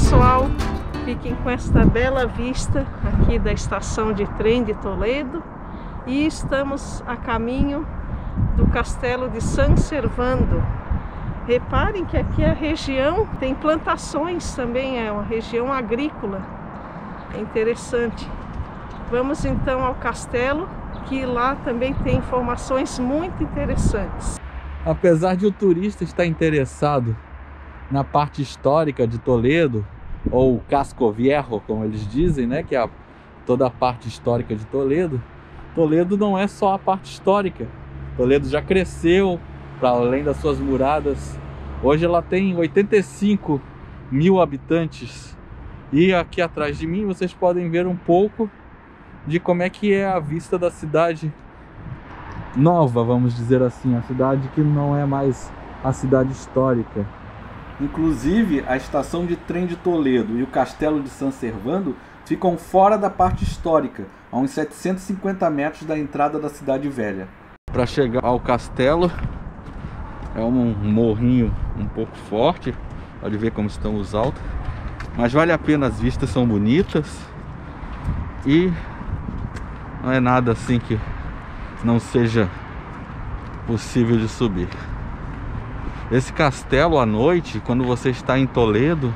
pessoal, fiquem com esta bela vista aqui da estação de trem de Toledo e estamos a caminho do Castelo de San Servando. Reparem que aqui a região tem plantações também, é uma região agrícola, é interessante. Vamos então ao castelo, que lá também tem informações muito interessantes. Apesar de o turista estar interessado na parte histórica de Toledo, ou Casco Viejo, como eles dizem, né, que é toda a parte histórica de Toledo, Toledo não é só a parte histórica. Toledo já cresceu para além das suas muradas. Hoje ela tem 85 mil habitantes. E aqui atrás de mim vocês podem ver um pouco de como é que é a vista da cidade nova, vamos dizer assim, a cidade que não é mais a cidade histórica. Inclusive, a estação de trem de Toledo e o castelo de San Servando ficam fora da parte histórica, a uns 750 metros da entrada da cidade velha. Para chegar ao castelo, é um morrinho um pouco forte, pode ver como estão os altos, mas vale a pena, as vistas são bonitas e não é nada assim que não seja possível de subir. Esse castelo à noite, quando você está em Toledo,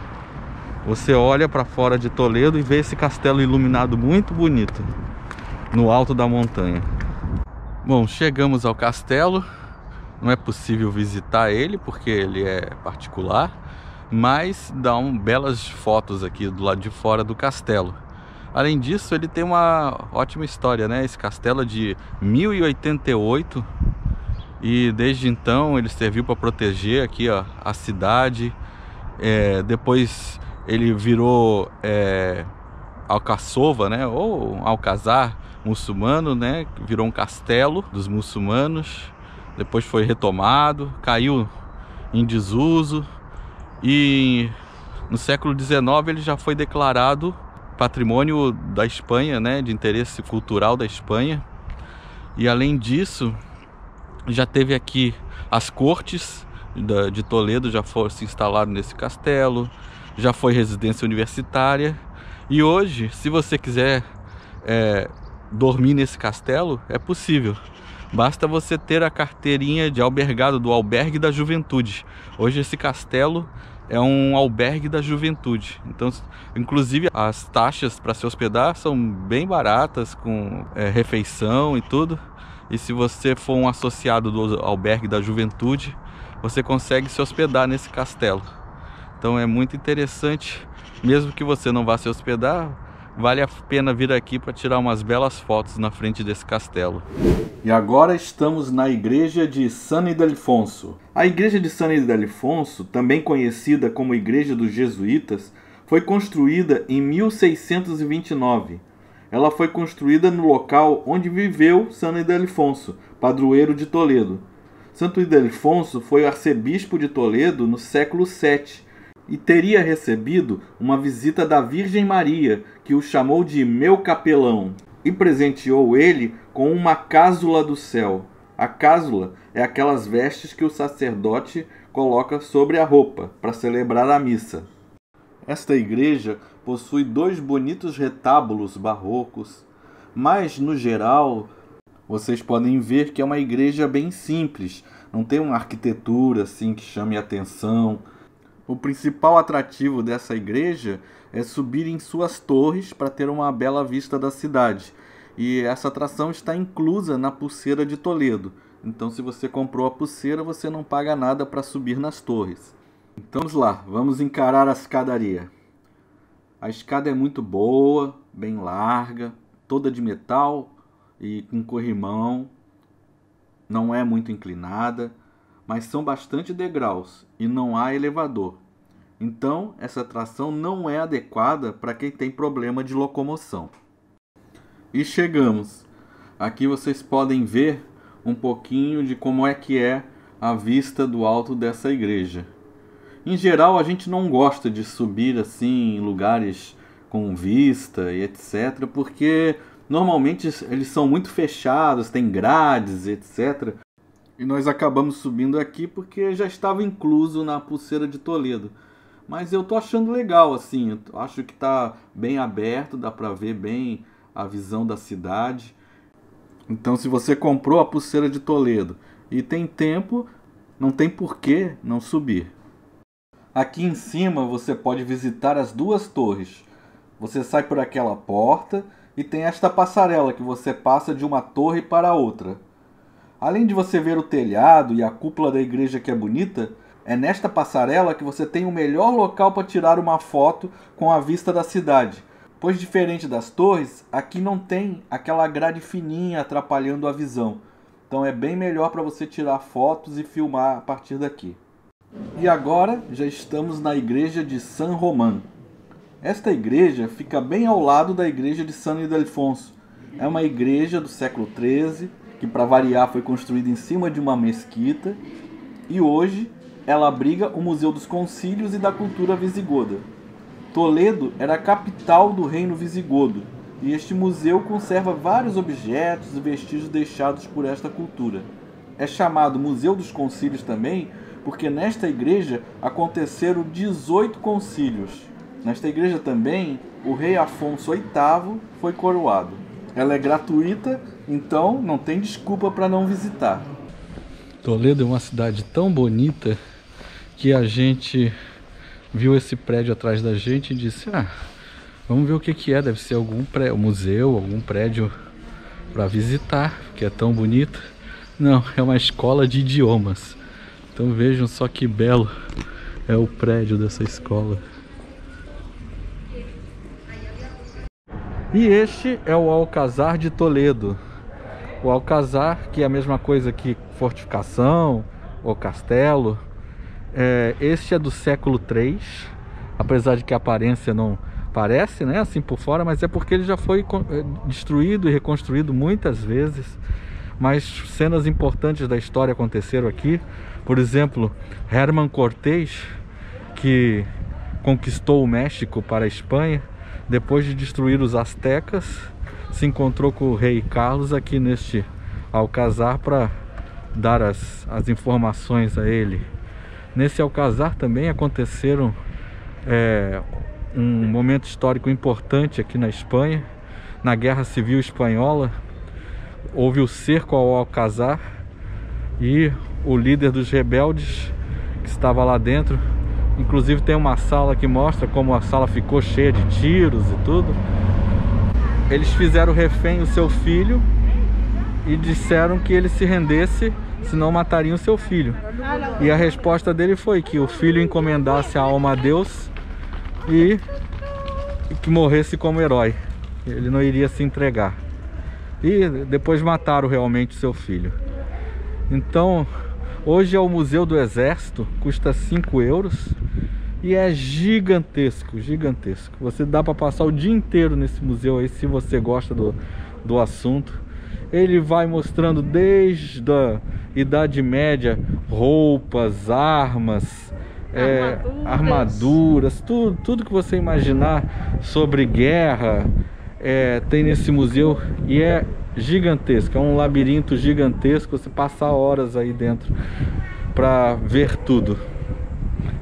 você olha para fora de Toledo e vê esse castelo iluminado muito bonito no alto da montanha. Bom, chegamos ao castelo. Não é possível visitar ele porque ele é particular, mas dá belas fotos aqui do lado de fora do castelo. Além disso, ele tem uma ótima história, né? Esse castelo é de 1088 e desde então ele serviu para proteger aqui, ó, a cidade. Depois ele virou alcacova, né? Ou alcazar muçulmano, né? Virou um castelo dos muçulmanos. Depois foi retomado, caiu em desuso e no século XIX ele já foi declarado patrimônio da Espanha, né? De interesse cultural da Espanha. E além disso, já teve aqui as cortes de Toledo, já se instalaram nesse castelo, já foi residência universitária. E hoje, se você quiser dormir nesse castelo, é possível. Basta você ter a carteirinha de albergado do Albergue da Juventude. Hoje esse castelo é um albergue da juventude. Então, inclusive, as taxas para se hospedar são bem baratas, com refeição e tudo. E se você for um associado do albergue da juventude, você consegue se hospedar nesse castelo. Então é muito interessante, mesmo que você não vá se hospedar, vale a pena vir aqui para tirar umas belas fotos na frente desse castelo. E agora estamos na igreja de San Ildefonso. A igreja de San Ildefonso, também conhecida como Igreja dos Jesuítas, foi construída em 1629. Ela foi construída no local onde viveu San Ildefonso, padroeiro de Toledo. Santo Ildefonso foi arcebispo de Toledo no século VII e teria recebido uma visita da Virgem Maria, que o chamou de meu capelão, e presenteou ele com uma cásula do céu. A cásula é aquelas vestes que o sacerdote coloca sobre a roupa para celebrar a missa. Esta igreja possui 2 bonitos retábulos barrocos, mas no geral vocês podem ver que é uma igreja bem simples, não tem uma arquitetura assim que chame a atenção. O principal atrativo dessa igreja é subir em suas torres para ter uma bela vista da cidade. E essa atração está inclusa na pulseira de Toledo. Então, se você comprou a pulseira, você não paga nada para subir nas torres. Então, vamos lá, vamos encarar a escadaria. A escada é muito boa, bem larga, toda de metal e com corrimão. Não é muito inclinada, mas são bastante degraus e não há elevador. Então, essa atração não é adequada para quem tem problema de locomoção. E chegamos. Aqui vocês podem ver um pouquinho de como é que é a vista do alto dessa igreja. Em geral, a gente não gosta de subir assim em lugares com vista e etc, porque normalmente eles são muito fechados, tem grades, etc. E nós acabamos subindo aqui porque já estava incluso na pulseira de Toledo. mas eu tô achando legal, assim, eu acho que tá bem aberto, dá pra ver bem a visão da cidade. Então, se você comprou a pulseira de Toledo e tem tempo, não tem por que não subir. Aqui em cima você pode visitar as duas torres. Você sai por aquela porta e tem esta passarela que você passa de uma torre para a outra. Além de você ver o telhado e a cúpula da igreja que é bonita, é nesta passarela que você tem o melhor local para tirar uma foto com a vista da cidade. Pois diferente das torres, aqui não tem aquela grade fininha atrapalhando a visão. Então é bem melhor para você tirar fotos e filmar a partir daqui. E agora já estamos na igreja de San Román. Esta igreja fica bem ao lado da igreja de San Ildefonso. É uma igreja do século XIII, que para variar foi construída em cima de uma mesquita. E hoje ela abriga o Museu dos Concílios e da Cultura Visigoda. Toledo era a capital do reino visigodo, e este museu conserva vários objetos e vestígios deixados por esta cultura. É chamado Museu dos Concílios também porque nesta igreja aconteceram 18 concílios. Nesta igreja também, o rei Afonso VIII foi coroado. Ela é gratuita, então não tem desculpa para não visitar. Toledo é uma cidade tão bonita que a gente viu esse prédio atrás da gente e disse: vamos ver o que é, deve ser algum museu, algum prédio para visitar, que é tão bonito. Não, é uma escola de idiomas. Então vejam só que belo é o prédio dessa escola. E este é o Alcazar de Toledo. O Alcazar, que é a mesma coisa que fortificação ou castelo. Este é do século III, apesar de que a aparência não parece, né, assim por fora, mas é porque ele já foi destruído e reconstruído muitas vezes. Mas cenas importantes da história aconteceram aqui. Por exemplo, Hernán Cortés, que conquistou o México para a Espanha, depois de destruir os astecas, se encontrou com o rei Carlos aqui neste Alcazar para dar as informações a ele. Nesse Alcazar também aconteceram um momento histórico importante aqui na Espanha. Na Guerra Civil Espanhola, houve o cerco ao Alcazar e o líder dos rebeldes, que estava lá dentro, inclusive tem uma sala que mostra como a sala ficou cheia de tiros e tudo. Eles fizeram refém o seu filho e disseram que ele se rendesse, senão matariam seu filho. E a resposta dele foi que o filho encomendasse a alma a Deus e que morresse como herói. Ele não iria se entregar. E depois mataram realmente seu filho. Então, hoje é o Museu do Exército, custa 5 euros e é gigantesco, gigantesco. Você dá para passar o dia inteiro nesse museu aí, se você gosta do assunto. Ele vai mostrando desde a Idade Média, roupas, armas, armaduras, tudo que você imaginar sobre guerra tem nesse museu, e é gigantesco, é um labirinto gigantesco, você passa horas aí dentro para ver tudo.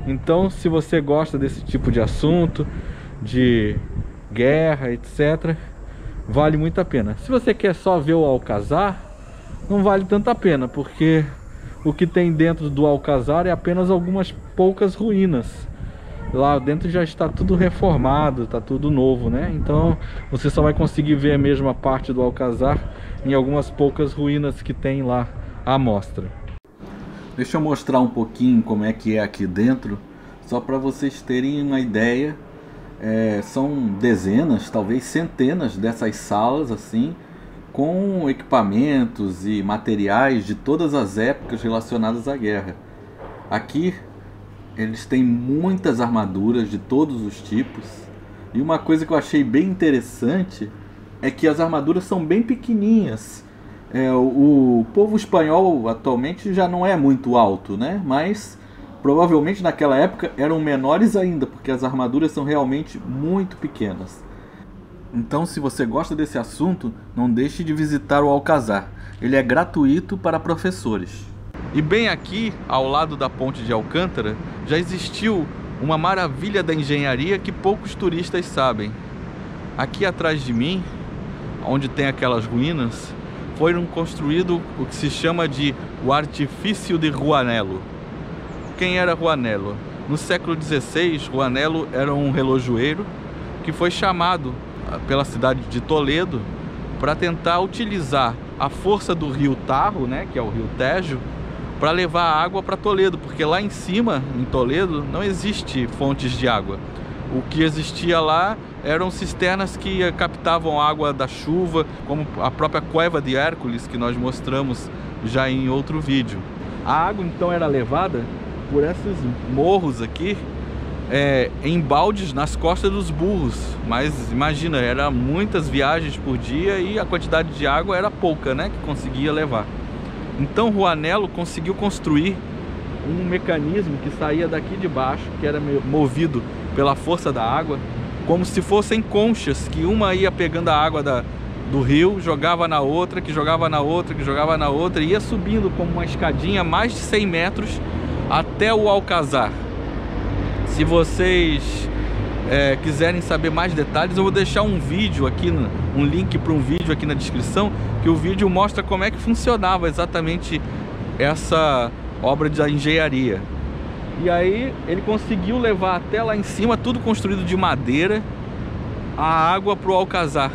Então, se você gosta desse tipo de assunto, de guerra, etc., vale muito a pena. Se você quer só ver o Alcazar, não vale tanto a pena, porque o que tem dentro do Alcazar é apenas algumas poucas ruínas. Lá dentro já está tudo reformado, está tudo novo, né? Então você só vai conseguir ver a mesma parte do Alcazar em algumas poucas ruínas que tem lá à mostra. Deixa eu mostrar um pouquinho como é que é aqui dentro, só para vocês terem uma ideia. São dezenas, talvez centenas dessas salas assim, com equipamentos e materiais de todas as épocas relacionadas à guerra. Aqui eles têm muitas armaduras de todos os tipos. E uma coisa que eu achei bem interessante é que as armaduras são bem pequenininhas. O povo espanhol atualmente já não é muito alto, né? Mas provavelmente naquela época eram menores ainda, porque as armaduras são realmente muito pequenas. Então, se você gosta desse assunto, não deixe de visitar o Alcazar. Ele é gratuito para professores. E bem aqui, ao lado da ponte de Alcântara, já existiu uma maravilha da engenharia que poucos turistas sabem. Aqui atrás de mim, onde tem aquelas ruínas, foram construído o que se chama de o artifício de Rouanelo. Quem era Rouanelo? No século XVI, Rouanelo era um relojoeiro que foi chamado pela cidade de Toledo para tentar utilizar a força do rio Tajo, né, que é o rio Tejo, para levar água para Toledo, porque lá em cima, em Toledo, não existe fontes de água. O que existia lá eram cisternas que captavam água da chuva, como a própria Cueva de Hércules, que nós mostramos já em outro vídeo. A água então era levada por esses morros aqui, em baldes nas costas dos burros. Mas imagina, eram muitas viagens por dia e a quantidade de água era pouca, né, que conseguia levar. Então Rouanelo conseguiu construir um mecanismo que saía daqui de baixo, que era movido pela força da água, como se fossem conchas, que uma ia pegando a água do rio, jogava na outra, que jogava na outra, que jogava na outra, e ia subindo como uma escadinha mais de 100 metros até o Alcazar. Se vocês quiserem saber mais detalhes, eu vou deixar um vídeo aqui, um link para um vídeo aqui na descrição, que o vídeo mostra como é que funcionava exatamente essa obra de engenharia. E aí ele conseguiu levar até lá em cima, tudo construído de madeira, a água para o Alcazar.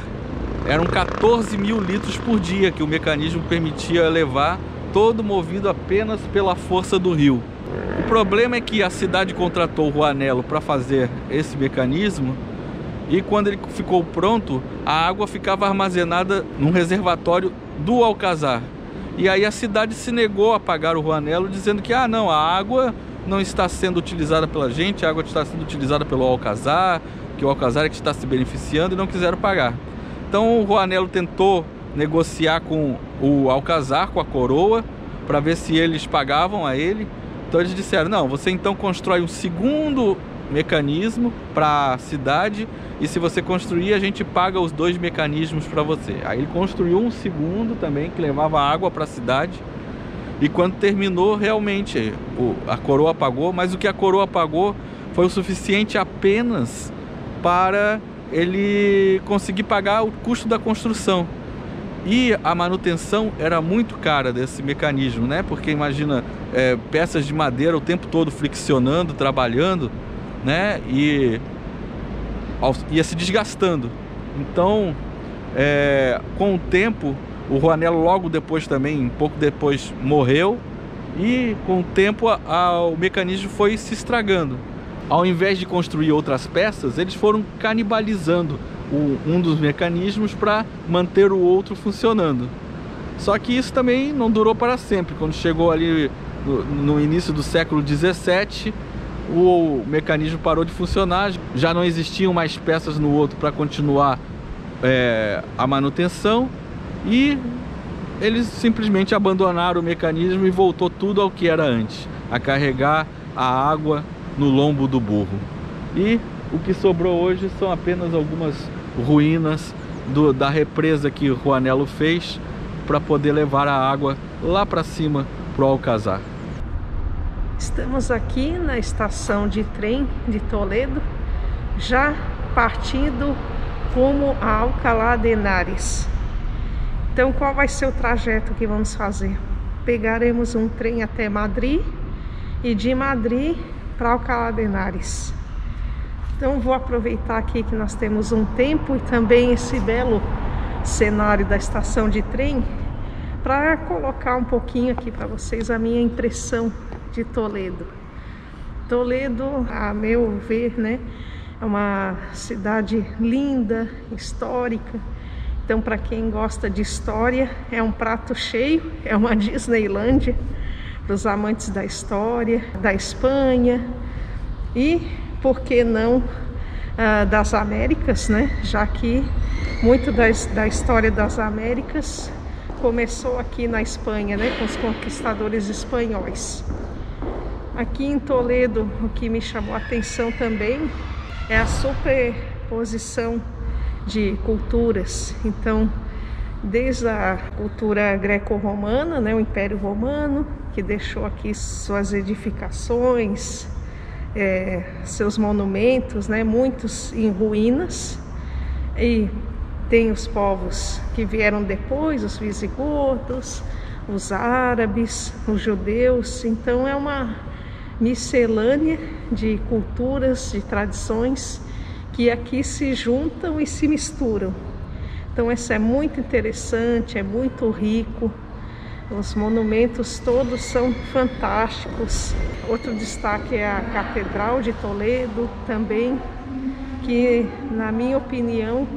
Eram 14 mil litros por dia que o mecanismo permitia levar, todo movido apenas pela força do rio. O problema é que a cidade contratou o Rouanelo para fazer esse mecanismo, e quando ele ficou pronto, a água ficava armazenada num reservatório do Alcazar. E aí a cidade se negou a pagar o Rouanelo, dizendo que não, a água não está sendo utilizada pela gente, a água está sendo utilizada pelo Alcazar, que o Alcazar é que está se beneficiando, e não quiseram pagar. Então o Rouanelo tentou negociar com o Alcazar, com a coroa, para ver se eles pagavam a ele. Então eles disseram, não, você então constrói um segundo mecanismo para a cidade, e se você construir, a gente paga os 2 mecanismos para você. Aí ele construiu um segundo também, que levava água para a cidade, e quando terminou, realmente, a coroa pagou, mas o que a coroa pagou foi o suficiente apenas para ele conseguir pagar o custo da construção. E a manutenção era muito cara desse mecanismo, né? Porque imagina, peças de madeira o tempo todo friccionando, trabalhando, né? E ia se desgastando. Então, com o tempo, o Rouanelo logo depois também, pouco depois, morreu. E com o tempo o mecanismo foi se estragando. Ao invés de construir outras peças, eles foram canibalizando um dos mecanismos para manter o outro funcionando. Só que isso também não durou para sempre. Quando chegou ali no início do século XVII, o mecanismo parou de funcionar, já não existiam mais peças no outro para continuar a manutenção, e eles simplesmente abandonaram o mecanismo e voltou tudo ao que era antes, a carregar a água no lombo do burro. E o que sobrou hoje são apenas algumas ruínas da represa que o Rouanelo fez para poder levar a água lá para cima para o Alcazar. Estamos aqui na estação de trem de Toledo, já partindo rumo a Alcalá de Henares. Então, qual vai ser o trajeto que vamos fazer? Pegaremos um trem até Madrid e de Madrid para Alcalá de Henares. Então vou aproveitar aqui que nós temos um tempo e também esse belo cenário da estação de trem para colocar um pouquinho aqui para vocês a minha impressão de Toledo. Toledo, a meu ver, né, é uma cidade linda, histórica. Então, para quem gosta de história, é um prato cheio, é uma Disneylândia para os amantes da história, da Espanha e, por que não, das Américas, né? Já que muito da história das Américas começou aqui na Espanha, né? Com os conquistadores espanhóis. Aqui em Toledo, o que me chamou a atenção também é a superposição de culturas. Então, desde a cultura greco-romana, né, o Império Romano, que deixou aqui suas edificações, seus monumentos, né, muitos em ruínas, e tem os povos que vieram depois, os visigodos, os árabes, os judeus. Então é uma miscelânea de culturas, de tradições que aqui se juntam e se misturam. Então isso é muito interessante, é muito rico. Os monumentos todos são fantásticos. Outro destaque é a Catedral de Toledo também, que na minha opinião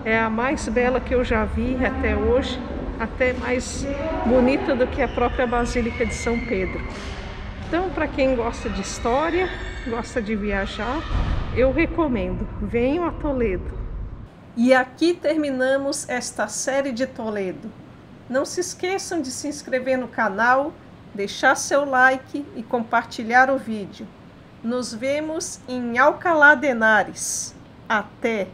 é a mais bela que eu já vi até hoje, até mais bonita do que a própria Basílica de São Pedro. Então, para quem gosta de história, gosta de viajar, eu recomendo, venham a Toledo. E aqui terminamos esta série de Toledo. Não se esqueçam de se inscrever no canal, deixar seu like e compartilhar o vídeo. Nos vemos em Alcalá de Henares. Até!